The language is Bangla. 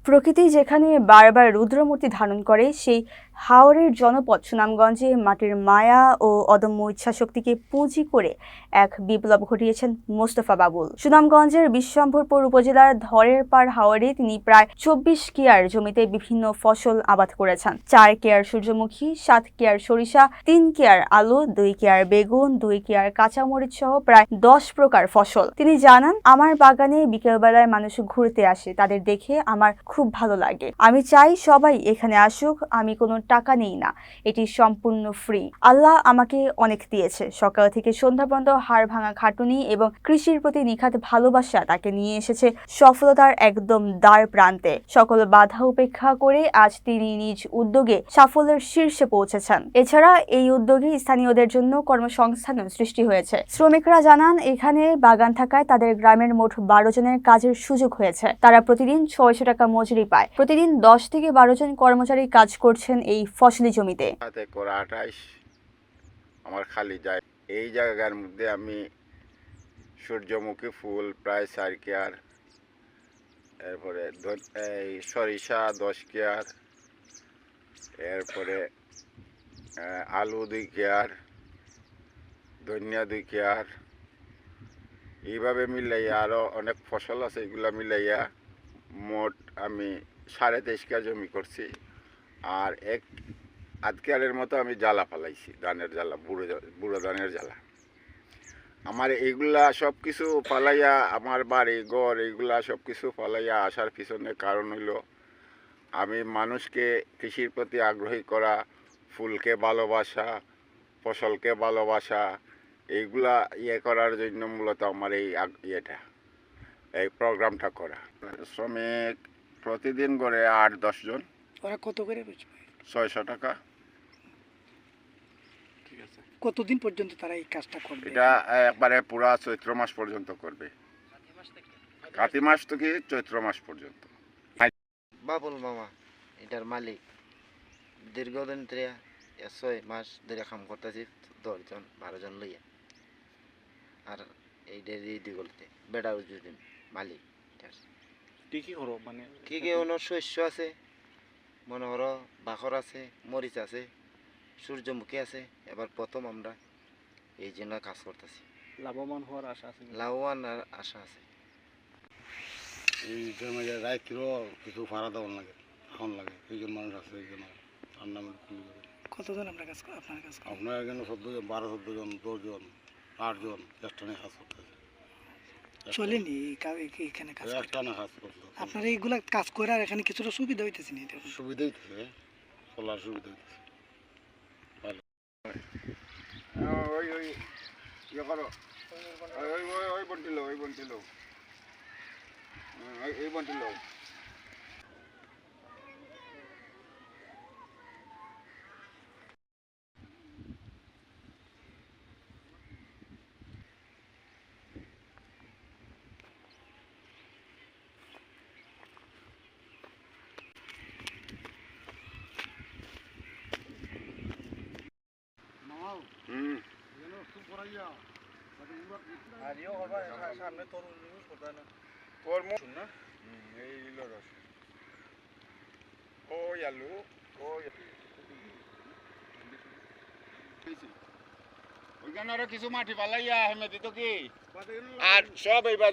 প্রকৃতি যেখানে বারবার রুদ্রমূর্তি ধারণ করে, সেই হাওরের জনপদ সুনামগঞ্জে মাটির মায়া ও অদম্য ইচ্ছাশক্তিকে পুঁজি করে এক বিপ্লব ঘটিয়েছেন মোস্তফা বাবুল। সুনামগঞ্জের বিশ্বম্ভরপুর উপজেলার ধরের পাড় হাওরে তিনি প্রায় 24 কেয়ার জমিতে বিভিন্ন ফসল আবাদ করেছেন। 4 কেয়ার সূর্যমুখী, 7 কেয়ার সরিষা, 3 কেয়ার আলু, 2 কেয়ার বেগুন, 2 কেয়ার কাঁচামরিচ সহ প্রায় 10 প্রকার ফসল। তিনি জানান, আমার বাগানে বিকেলবেলায় মানুষ ঘুরতে আসে, তাদের দেখে আমার খুব ভালো লাগে। আমি চাই সবাই এখানে আসুক। আমি কোনো টাকা নেই না, এটি সম্পূর্ণ ফ্রি। আল্লাহ আমাকে অনেক দিয়েছে। সকাল থেকে সন্ধ্যা পর্যন্ত হাড় ভাঙা খাটুনি এবং কৃষির প্রতি নিখাত ভালোবাসা তাকে নিয়ে এসেছে সফলতার একদম দ্বার প্রান্তে। সকল বাধা উপেক্ষা করে আজ তিনি নিজ উদ্যোগে সাফল্যের শীর্ষে পৌঁছেছেন। এছাড়া এই উদ্যোগে স্থানীয়দের জন্য কর্মসংস্থানও সৃষ্টি হয়েছে। শ্রমিকরা জানান, এখানে বাগান থাকায় তাদের গ্রামের মোট 12 জনের কাজের সুযোগ হয়েছে। তারা প্রতিদিন 600 টাকা মজুরি পায়। প্রতিদিন 10 থেকে 12 জন কর্মচারী কাজ করছেন এই ফসলি জমিতে। 28 আমার খালি যায়। এই জায়গার মধ্যে আমি সূর্যমুখী ফুল প্রায় 4 কেয়ার, এরপরে এই সরিষা 10 কেয়ার, এরপরে আলু 2 কেয়ার, ধনিয়া 2 কেয়ার, এইভাবে মিলাইয়া আরও অনেক ফসল আছে, এগুলা মিলাইয়া মোট আমি 23.5 কেয়ার জমি করছি। আর আধ কেয়ারের মতো আমি জ্বালা ফালাইছি, ধানের জ্বালা, বুড়ো ধানের জ্বালা। আমার এইগুলা সব কিছু ফালাইয়া, আমার বাড়ি ঘর এইগুলা সব কিছু ফালাইয়া আসার পিছনে কারণ হইল আমি মানুষকে কৃষির প্রতি আগ্রহী করা, ফুলকে ভালোবাসা, ফসলকে ভালোবাসা, এইগুলা করার জন্য মূলত আমার এই প্রোগ্রামটা করা। শ্রমিক প্রতিদিন করে 8-10 জন। ওরা কত করে 600 টাকা। ঠিক আছে। কতদিন পর্যন্ত তারা এই কাজটা করবে? এটা একবারে পুরা চৈত্র মাস পর্যন্ত করবে। কাতি মাস থেকে চৈত্র মাস পর্যন্ত। বাবুল মামা এটার মালিক। দীর্ঘদিন ধরে 6 মাস ধরে কাম করতেছি, 10 জন 12 জন লইয়া। আর এই দিগলতে বেড়া উজুদিন মালিক। কি কি করো মানে কি কি অন্য শস্য আছে, মনে করো বাখর আছে, মরিচ আছে, সূর্যমুখী আছে। এবার প্রথম আমরা এই জন্য কাজ করতেছি। লাভবান হওয়ার আশা আছে? লাভবান আশা আছে। এই জন্য রাত্রিও কিছু ভাড়া দেওয়ার লাগে, খাওয়ান লাগে। এইজন মানুষ আছে, এই জন্য ঠান্ডা কতজন আপনার কাজ আপনার এখানে 14 জন, 12-14 জন, 10 জন, 8 জন একটা নিয়ে কাজ করতেছে। চলেনি এখানে কাজ একটা না কাজ করতে আপনার এইগুলা কাজ করে আর এখানে কিছুটা সুবিধা হইতেছে না? সুবিধা হইতেছে, চলার সুবিধা হইতেছে। এই বন্টিল সামনে তোর না এই রস ওই আলু ওইখানে আরো কিছু মাটি পালাইয়া হেমে দিত কি আর সব এইবার